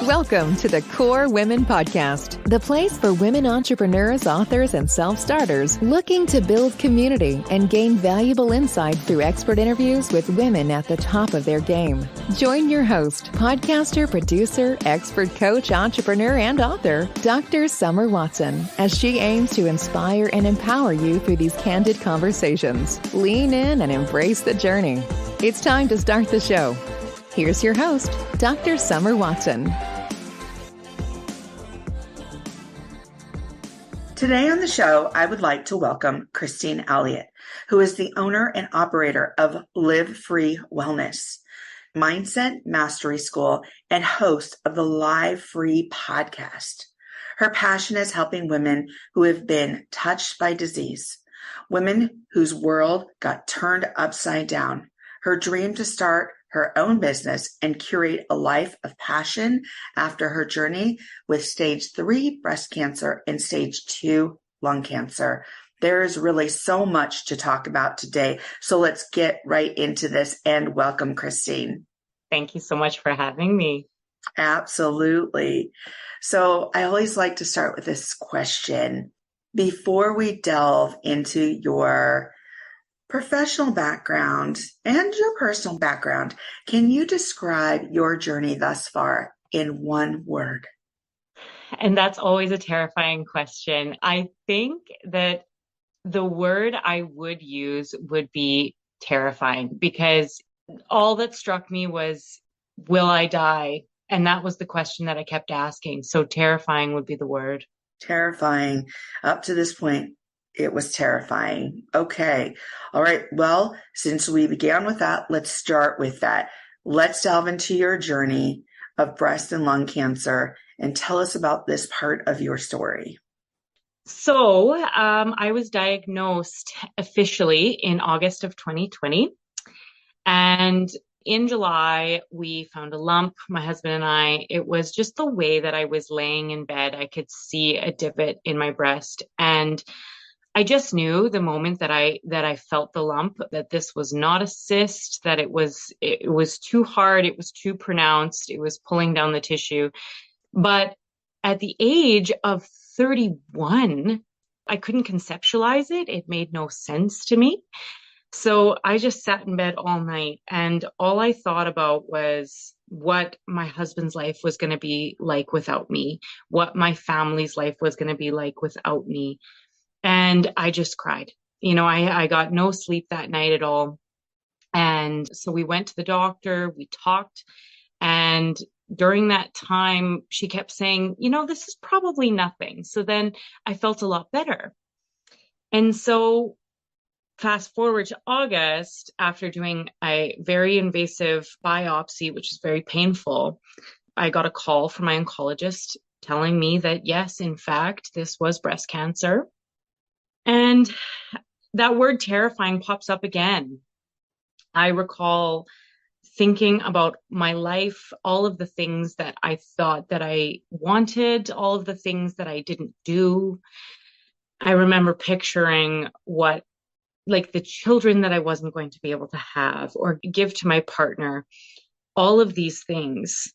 Welcome to the Core Women Podcast, the place for women entrepreneurs, authors, and self-starters looking to build community and gain valuable insight through expert interviews with women at the top of their game. Join your host, podcaster, producer, expert coach, entrepreneur, and author, Dr. Summer Watson, as she aims to inspire and empower you through these candid conversations. Lean in and embrace the journey. It's time to start the show. Here's your host, Dr. Summer Watson. Today on the show, I would like to welcome Christine Elliott, who is the owner and operator of Live Free Wellness, Mindset Mastery School, and host of the Live Free podcast. Her passion is helping women who have been touched by disease, women whose world got turned upside down. Her dream to start her own business and curate a life of passion after her journey with stage 3 breast cancer and stage 2 lung cancer. There is really so much to talk about today. So let's get right into this and welcome Christine. Thank you so much for having me. Absolutely. So I always like to start with this question. Before we delve into your professional background and your personal background, can you describe your journey thus far in one word? And that's always a terrifying question. I think that the word I would use would be terrifying, because all that struck me was, will I die? And that was the question that I kept asking. So terrifying would be the word. Terrifying. Up to this point, it was terrifying. Okay. All right. Well, since we began with that, let's start with that. Let's delve into your journey of breast and lung cancer and tell us about this part of your story. So I was diagnosed officially in August of 2020. And in July, we found a lump, my husband and I. It was just the way that I was laying in bed. I could see a divot in my breast. And I just knew the moment that I felt the lump that this was not a cyst, that it was too hard, it was too pronounced, it was pulling down the tissue. But at the age of 31, I couldn't conceptualize it. It made no sense to me. So I just sat in bed all night, and all I thought about was what my husband's life was going to be like without me, what my family's life was going to be like without me. And I just cried. I got no sleep that night at all. And so we went to the doctor, we talked. And during that time, she kept saying, this is probably nothing. So then I felt a lot better. And so fast forward to August, after doing a very invasive biopsy, which is very painful, I got a call from my oncologist telling me that, yes, in fact, this was breast cancer. And that word terrifying pops up again. I recall thinking about my life, all of the things that I thought that I wanted, all of the things that I didn't do. I remember picturing the children that I wasn't going to be able to have or give to my partner, all of these things.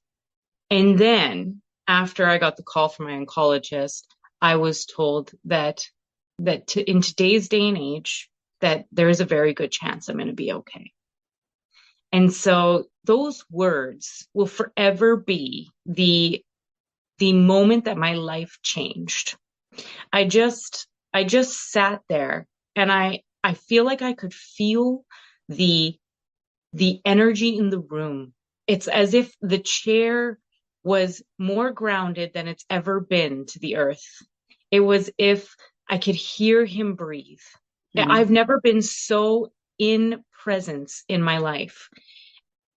And then after I got the call from my oncologist, I was told that in today's day and age, that there is a very good chance I'm going to be okay. And so those words will forever be the moment that my life changed. I just sat there, and I feel like I could feel the energy in the room. It's as if the chair was more grounded than it's ever been to the earth. It was if I could hear him breathe. Mm-hmm. I've never been so in presence in my life.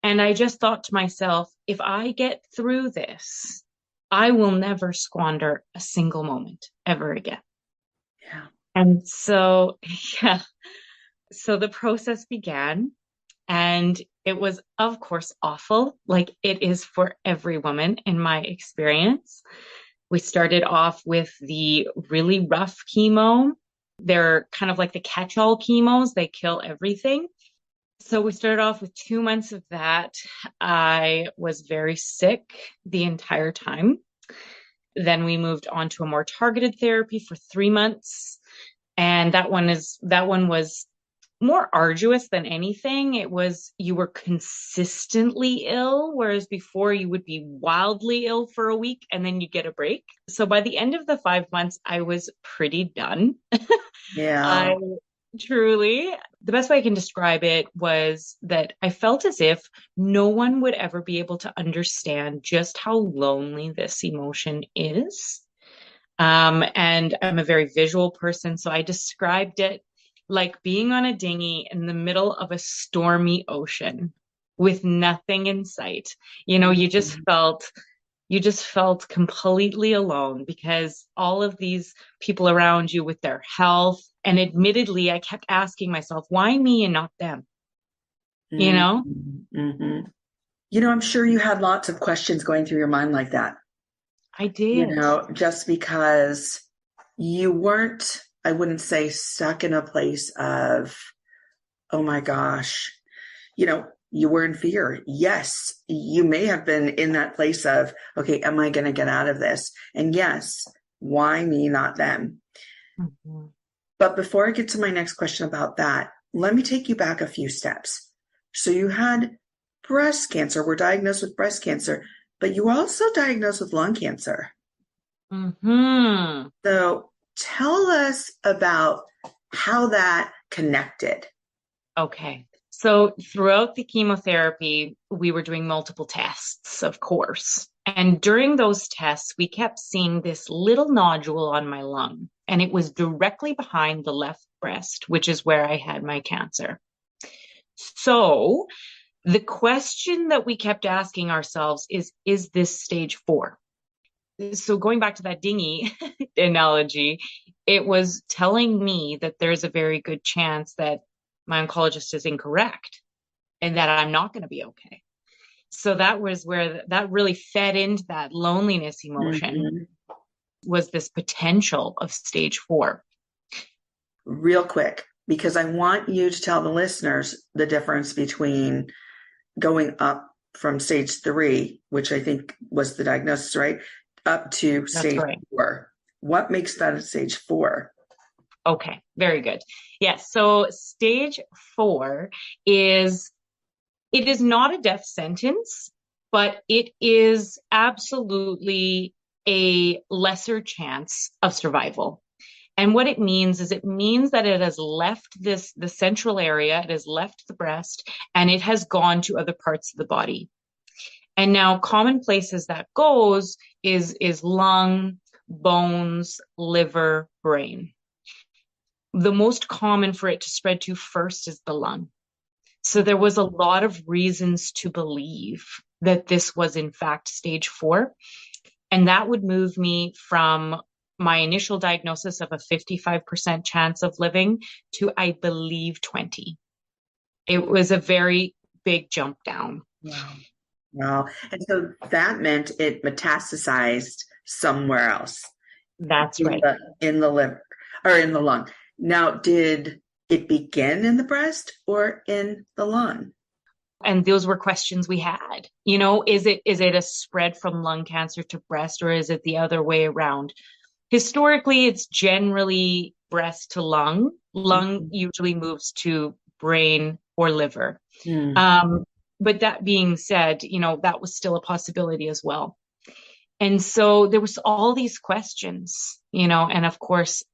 And I just thought to myself, if I get through this, I will never squander a single moment ever again. Yeah. And so, so the process began, and it was, of course, awful, like it is for every woman in my experience. We started off with the really rough chemo. They're kind of like the catch-all chemos. They kill everything. So we started off with 2 months of that. I was very sick the entire time. Then we moved on to a more targeted therapy for 3 months. And that one was more arduous than anything. It was, you were consistently ill, whereas before you would be wildly ill for a week and then you get a break. So by the end of the 5 months, I was pretty done. Yeah. I truly, the best way I can describe it was that I felt as if no one would ever be able to understand just how lonely this emotion is. And I'm a very visual person, so I described it like being on a dinghy in the middle of a stormy ocean with nothing in sight. You just felt completely alone because all of these people around you with their health. And admittedly, I kept asking myself, why me and not them? You know, Mm-hmm. I'm sure you had lots of questions going through your mind like that, I did. just because you weren't, I wouldn't say stuck in a place of, oh my gosh, you were in fear. Yes, you may have been in that place of, okay, am I going to get out of this? And yes, why me, not them? Mhm. But before I get to my next question about that, let me take you back a few steps. So you had breast cancer, were diagnosed with breast cancer, but you were also diagnosed with lung cancer. Mhm. So tell us about how that connected. Okay. So throughout the chemotherapy, we were doing multiple tests, of course. And during those tests, we kept seeing this little nodule on my lung, and it was directly behind the left breast, which is where I had my cancer. So the question that we kept asking ourselves is this stage 4? So going back to that dinghy analogy, it was telling me that there's a very good chance that my oncologist is incorrect and that I'm not going to be okay. So that was where that really fed into that loneliness emotion, Mm-hmm. was this potential of stage 4. Real quick, because I want you to tell the listeners the difference between going up from stage 3, which I think was the diagnosis, right? Up to That's stage right. 4. What makes that a stage 4? Okay, very good. Yes, so stage 4 is, it is not a death sentence, but it is absolutely a lesser chance of survival. And what it means is, it means that it has left the central area, it has left the breast, and it has gone to other parts of the body. And now common places that goes is lung, bones, liver, brain. The most common for it to spread to first is the lung. So there was a lot of reasons to believe that this was in fact stage 4. And that would move me from my initial diagnosis of a 55% chance of living to, I believe, 20. It was a very big jump down. Wow. Wow. And so that meant it metastasized somewhere else That's in right. the liver or in the lung. Now, did it begin in the breast or in the lung? And those were questions we had. Is it a spread from lung cancer to breast, or is it the other way around? Historically, it's generally breast to lung. Lung Mhm. usually moves to brain or liver. Mm. But that being said, that was still a possibility as well. And so there was all these questions, and of course,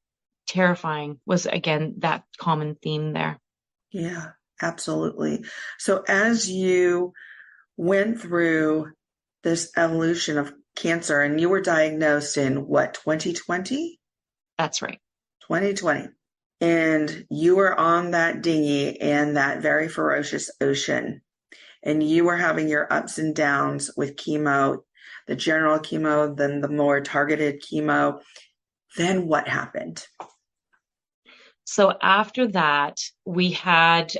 terrifying was again that common theme there. Yeah, absolutely. So as you went through this evolution of cancer and you were diagnosed in what, 2020? That's right. 2020. And you were on that dinghy in that very ferocious ocean, and you were having your ups and downs with chemo, the general chemo, then the more targeted chemo. Then what happened? So after that, we had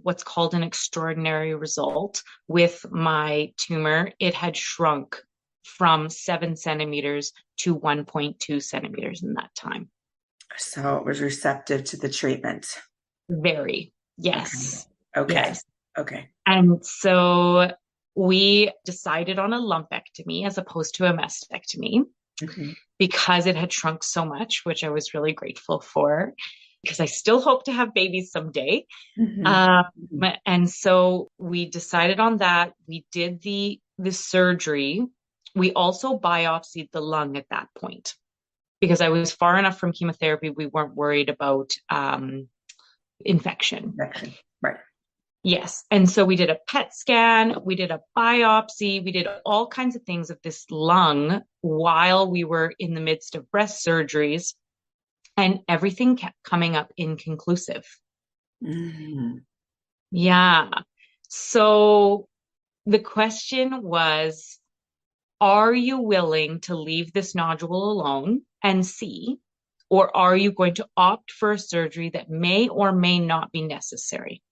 what's called an extraordinary result with my tumor. It had shrunk from 7 centimeters to 1.2 centimeters in that time. So it was receptive to the treatment. Very, Okay. yes. Okay. Yes. Okay. And so we decided on a lumpectomy as opposed to a mastectomy Mhm. because it had shrunk so much, which I was really grateful for because I still hope to have babies someday. Mhm. Um, Mhm. and so we decided on that. We did the surgery. We also biopsied the lung at that point because I was far enough from chemotherapy. We weren't worried about infection. Infection. Right. Yes. And so we did a PET scan, we did a biopsy, we did all kinds of things of this lung while we were in the midst of breast surgeries, and everything kept coming up inconclusive. Mhm. Yeah. So the question was, are you willing to leave this nodule alone and see, or are you going to opt for a surgery that may or may not be necessary?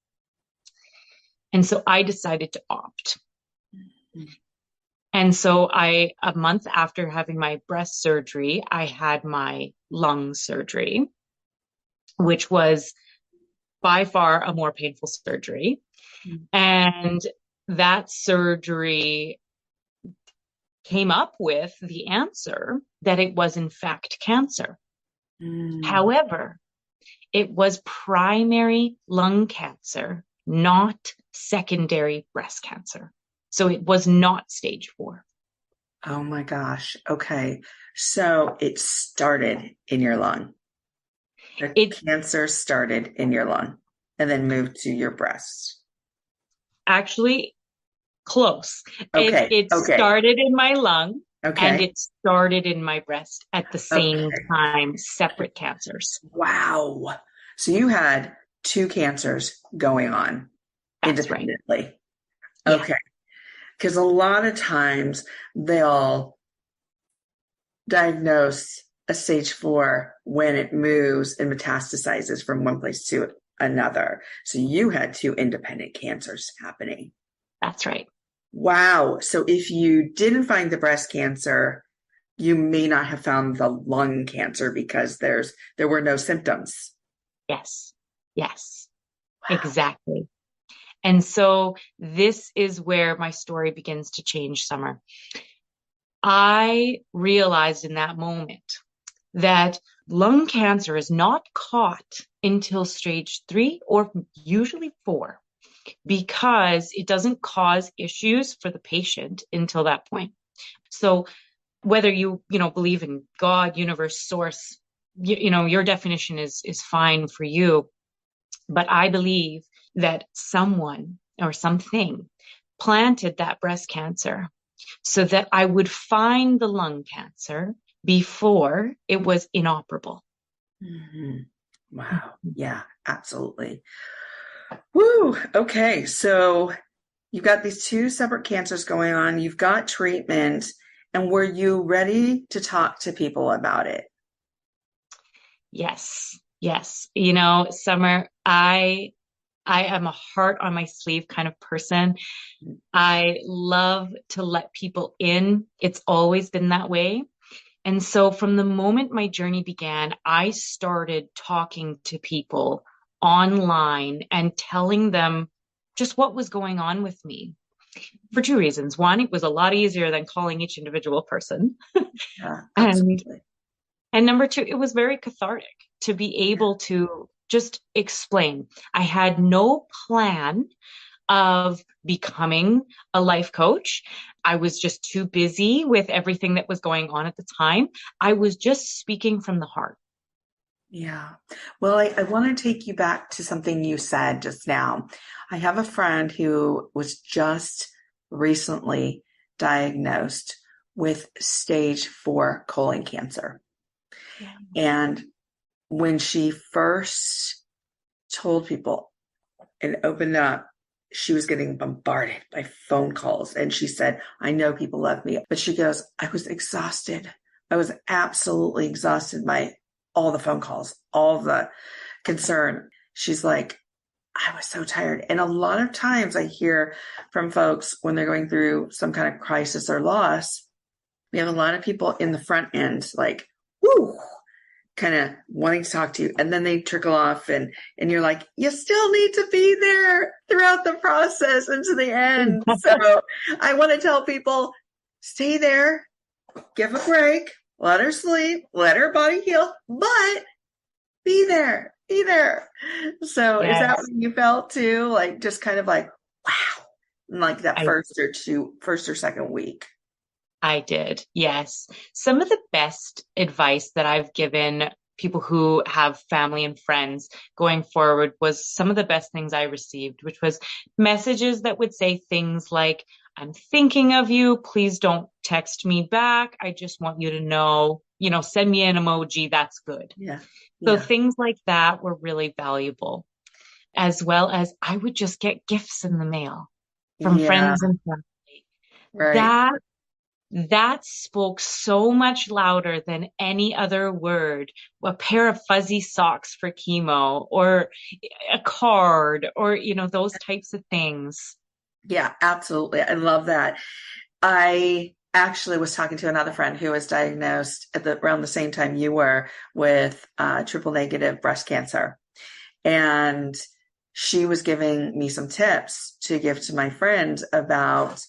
And so I decided to opt. Mhm. And so a month after having my breast surgery, I had my lung surgery, which was by far a more painful surgery. And that surgery came up with the answer that it was in fact cancer. Mhm. However, it was primary lung cancer, not secondary breast cancer. So it was not stage 4. Oh my gosh. Okay. So it started in your lung. The It cancer started in your lung and then moved to your breast. actually close. It Okay. it Okay. started in my lung and Okay. it started in my breast at the same Okay. time, separate cancers. Wow. So you had two cancers going on That's right. independently. Yeah, Okay. Because a lot of times they'll diagnose a stage 4 when it moves and metastasizes from one place to another. So you had two independent cancers happening. that's right. Wow. So if you didn't find the breast cancer, you may not have found the lung cancer because there were no symptoms. Yes. Yes, Wow. exactly. And so this is where my story begins to change, Summer. I realized in that moment that lung cancer is not caught until stage 3 or usually 4, because it doesn't cause issues for the patient until that point. So whether you believe in God, universe, source, your definition is fine for you. But I believe that someone or something planted that breast cancer so that I would find the lung cancer before it was inoperable. Mhm. Wow. Yeah, absolutely. Woo. Okay. So you've got these two separate cancers going on. You've got treatment. And were you ready to talk to people about it? Yes. Yes. Summer, I am a heart on my sleeve kind of person. I love to let people in. It's always been that way. And so from the moment my journey began, I started talking to people online and telling them just what was going on with me for two reasons. One, it was a lot easier than calling each individual person. Yeah, And absolutely. and number two, it was very cathartic to be able to just explain. I had no plan of becoming a life coach. I was just too busy with everything that was going on at the time. I was just speaking from the heart. Yeah. Well, I want to take you back to something you said just now. I have a friend who was just recently diagnosed with stage 4 colon cancer. Yeah. And when she first told people and opened up, she was getting bombarded by phone calls. And she said, I know people love me. But she goes, I was exhausted. I was absolutely exhausted by all the phone calls, all the concern. She's like, I was so tired. And a lot of times I hear from folks when they're going through some kind of crisis or loss, we have a lot of people in the front end like, whoo, kind of wanting to talk to you, and then they trickle off, and you're like, you still need to be there throughout the process and to the end. So I want to tell people, stay there, give a break, let her sleep, let her body heal, but be there. So is that what you felt too? Like, just kind of like, wow, like that first or second week? I did. Yes. Some of the best advice that I've given people who have family and friends going forward was some of the best things I received, which was messages that would say things like, I'm thinking of you. Please don't text me back. I just want you to know, send me an emoji. That's good. Yeah. So things like that were really valuable, as well as I would just get gifts in the mail from friends and family. Right. That spoke so much louder than any other word. A pair of fuzzy socks for chemo, or a card, or, those types of things. Yeah, absolutely. I love that. I actually was talking to another friend who was diagnosed around the same time you were with triple negative breast cancer. And she was giving me some tips to give to my friend about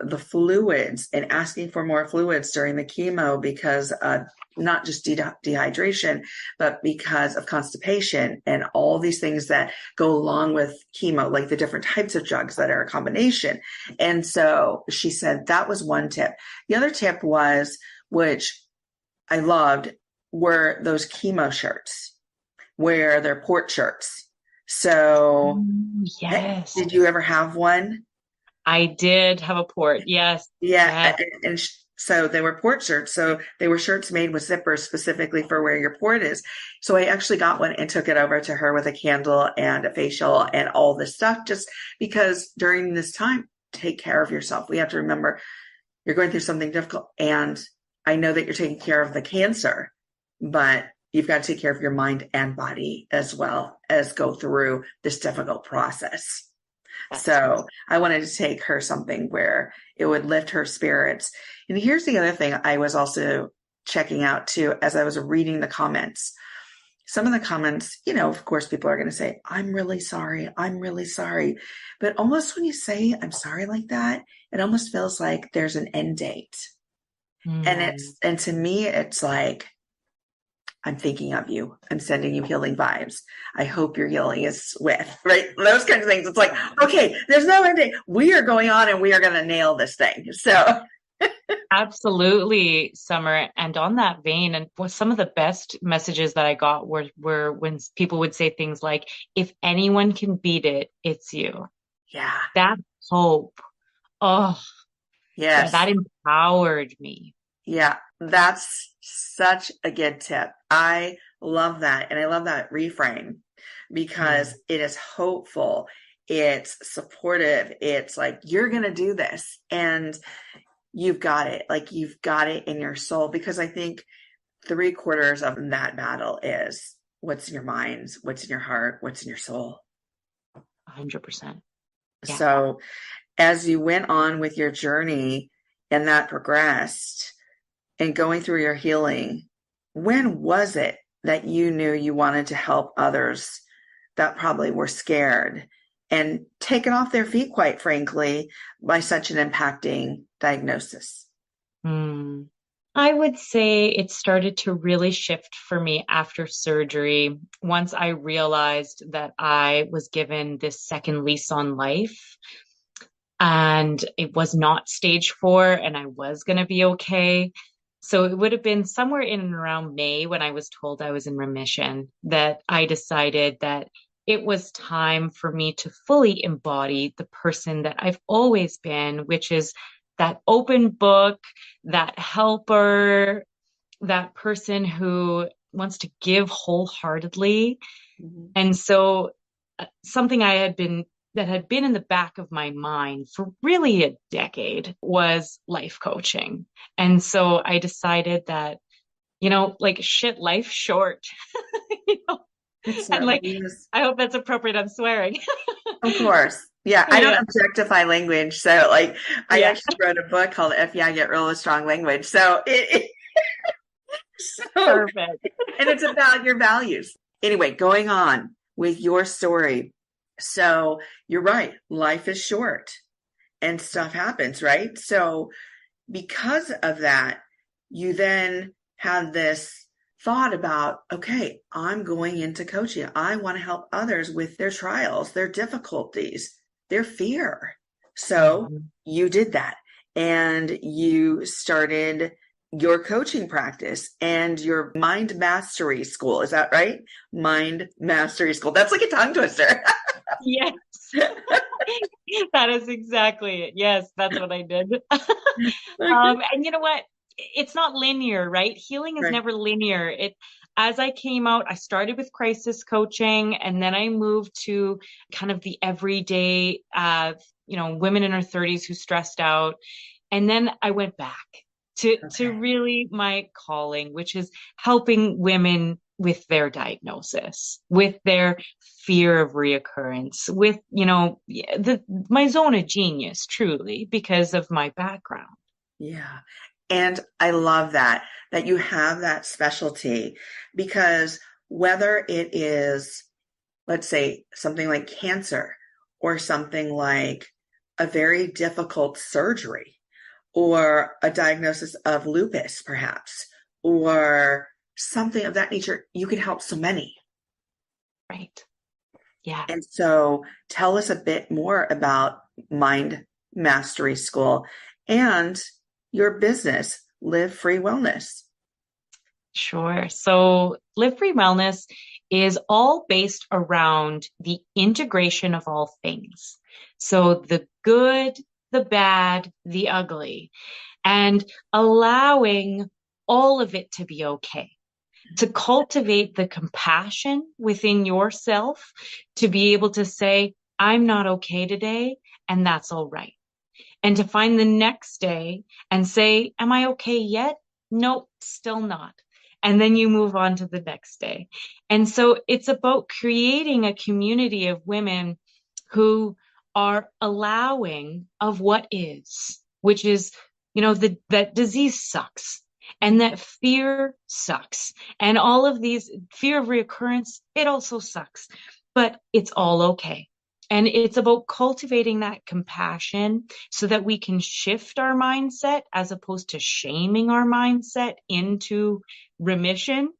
the fluids and asking for more fluids during the chemo because not just dehydration, but because of constipation and all these things that go along with chemo, like the different types of drugs that are a combination. And so she said that was one tip. The other tip was, which I loved, were those chemo shirts where they're port shirts. So yes. Did you ever have one? I did have a port. Yes. Yeah. Yes. And so they were port shirts. So they were shirts made with zippers specifically for where your port is. So I actually got one and took it over to her with a candle and a facial and all this stuff, just because during this time, take care of yourself. We have to remember you're going through something difficult. And I know that you're taking care of the cancer, but you've got to take care of your mind and body as well as go through this difficult process. So I wanted to take her something where it would lift her spirits. And here's the other thing I was also checking out too, as I was reading the comments. Some of the comments, of course, people are going to say, I'm really sorry. I'm really sorry. But almost when you say I'm sorry like that, it almost feels like there's an end date. And to me, it's like, I'm thinking of you. I'm sending you healing vibes. I hope your healing is swift, right? Those kinds of things. It's like, okay, there's no end date. We are going on and we are going to nail this thing. So absolutely, Summer. And on that vein, and some of the best messages that I got were when people would say things like, if anyone can beat it, it's you. Yeah. That hope. Oh, yes. Yeah, that empowered me. Yeah, that's such a good tip. I love that. And I love that reframe because it is hopeful. It's supportive. It's like, you're going to do this and you've got it. Like, you've got it in your soul, because I think 3/4 of that battle is what's in your mind, what's in your heart, what's in your soul. 100%. Yeah. So as you went on with your journey and that progressed, and going through your healing, when was it that you knew you wanted to help others that probably were scared and taken off their feet, quite frankly, by such an impacting diagnosis? I would say it started to really shift for me after surgery. Once I realized that I was given this second lease on life, and it was not stage 4, and I was going to be okay. So it would have been somewhere in and around May, when I was told I was in remission, that I decided that it was time for me to fully embody the person that I've always been, which is that open book, that helper, that person who wants to give wholeheartedly. And so something that had been in the back of my mind for really a decade was life coaching. And so I decided that, shit, life's short. And I hope that's appropriate. I'm swearing. Of course. Yeah. I don't objectify language. So I actually wrote a book called If Yeah, Get Real with Strong Language. So Perfect. And it's about your values. Anyway, going on with your story. So you're right. Life is short and stuff happens, right? So because of that, you then have this thought about, okay, I'm going into coaching. I want to help others with their trials, their difficulties, their fear. So you did that and you started your coaching practice and your mind mastery school. Is that right? Mind mastery school. That's like a tongue twister. Yes. That is exactly it. Yes, that's what I did. And you know what? It's not linear, right? Healing is Right. never linear. As I came out, I started with crisis coaching, and then I moved to kind of the everyday, women in her 30s who stressed out. And then I went back to really my calling, which is helping women with their diagnosis, with their fear of reoccurrence, with, my zone of genius, truly, because of my background. Yeah. And I love that you have that specialty, because whether it is, let's say, something like cancer or something like a very difficult surgery or a diagnosis of lupus, perhaps, or something of that nature, you can help so many. Right. Yeah. And so tell us a bit more about Mind Mastery School and your business, Live Free Wellness. Sure. So Live Free Wellness is all based around the integration of all things. So the good, the bad, the ugly, and allowing all of it to be okay. To cultivate the compassion within yourself, to be able to say, I'm not okay today, and that's all right. And to find the next day and say, am I okay yet? Nope, still not. And then you move on to the next day. And so it's about creating a community of women who are allowing of what is, which is, that disease sucks. And that fear sucks. And all of these fear of reoccurrence, it also sucks, but it's all okay. And it's about cultivating that compassion so that we can shift our mindset as opposed to shaming our mindset into remission,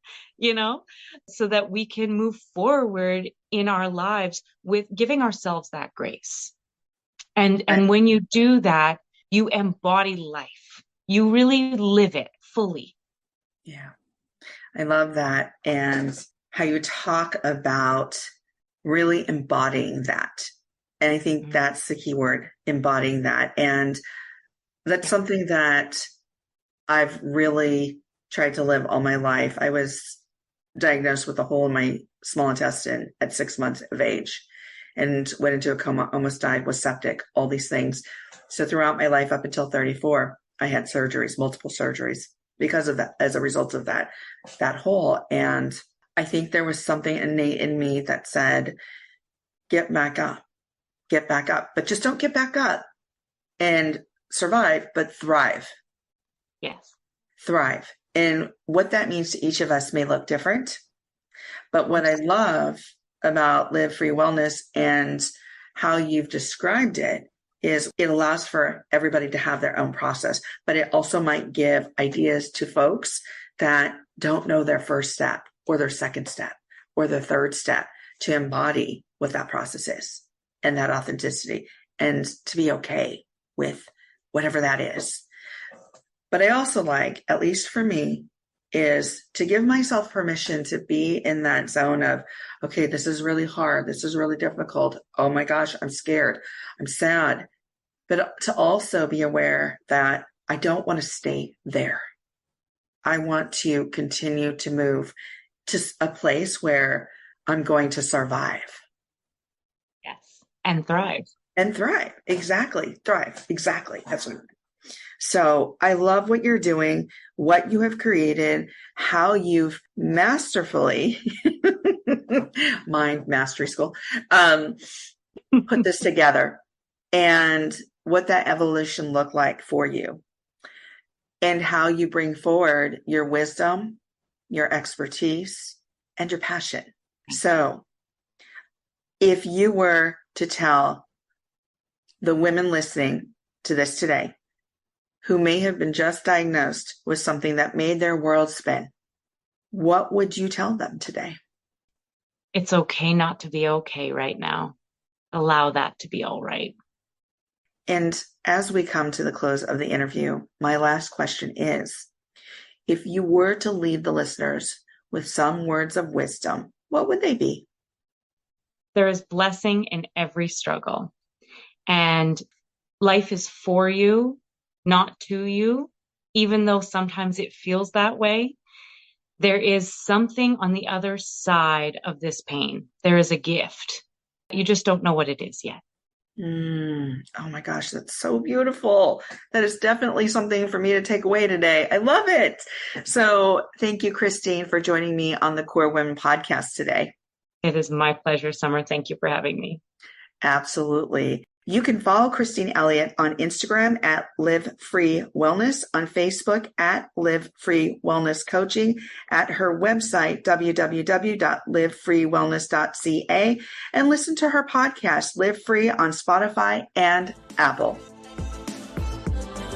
so that we can move forward in our lives with giving ourselves that grace. And when you do that, you embody life. You really live it fully. Yeah. I love that. And how you talk about really embodying that. And I think that's the key word, embodying that. And that's something that I've really tried to live all my life. I was diagnosed with a hole in my small intestine at 6 months of age and went into a coma, almost died, was septic, all these things. So throughout my life up until 34, I had surgeries, multiple surgeries because of that, as a result of that hole. And I think there was something innate in me that said, get back up, but just don't get back up and survive, but thrive. Yes. Thrive. And what that means to each of us may look different. But what I love about Live Free Wellness and how you've described it is it allows for everybody to have their own process, but it also might give ideas to folks that don't know their first step or their second step or their third step to embody what that process is and that authenticity and to be okay with whatever that is. But I also like, at least for me, is to give myself permission to be in that zone of, okay, this is really hard. This is really difficult. Oh my gosh, I'm scared. I'm sad. But to also be aware that I don't want to stay there. I want to continue to move to a place where I'm going to survive. Yes. And thrive. And thrive. Exactly. Thrive. Exactly. That's what I mean. So I love what you're doing, what you have created, how you've masterfully, Mind Mastery School, put this together and what that evolution looked like for you and how you bring forward your wisdom your expertise, and your passion. So if you were to tell the women listening to this today who may have been just diagnosed with something that made their world spin, what would you tell them today? It's okay not to be okay right now. Allow that to be all right. And as we come to the close of the interview, my last question is, if you were to leave the listeners with some words of wisdom, what would they be? There is blessing in every struggle. And life is for you, not to you, even though sometimes it feels that way. There is something on the other side of this pain. There is a gift. You just don't know what it is yet. Oh my gosh, that's so beautiful. That is definitely something for me to take away today. I love it. So thank you, Christine, for joining me on the Core Women podcast today. It is my pleasure, Summer. Thank you for having me. Absolutely. You can follow Christine Elliott on Instagram at Live Free Wellness, on Facebook at Live Free Wellness Coaching, at her website, www.livefreewellness.ca, and listen to her podcast, Live Free, on Spotify and Apple.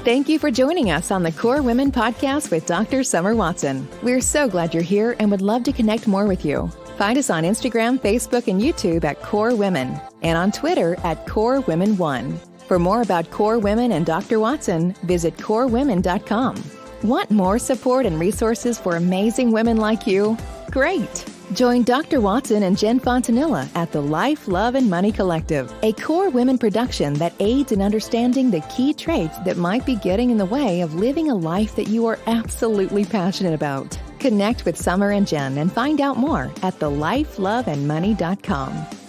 Thank you for joining us on the Core Women podcast with Dr. Summer Watson. We're so glad you're here and would love to connect more with you. Find us on Instagram, Facebook, and YouTube at Core Women, and on Twitter at Core Women 1. For more about Core Women and Dr. Watson, visit corewomen.com. Want more support and resources for amazing women like you? Great! Join Dr. Watson and Jen Fontanilla at the Life, Love, and Money Collective, a Core Women production that aids in understanding the key traits that might be getting in the way of living a life that you are absolutely passionate about. Connect with Summer and Jen and find out more at thelifeloveandmoney.com.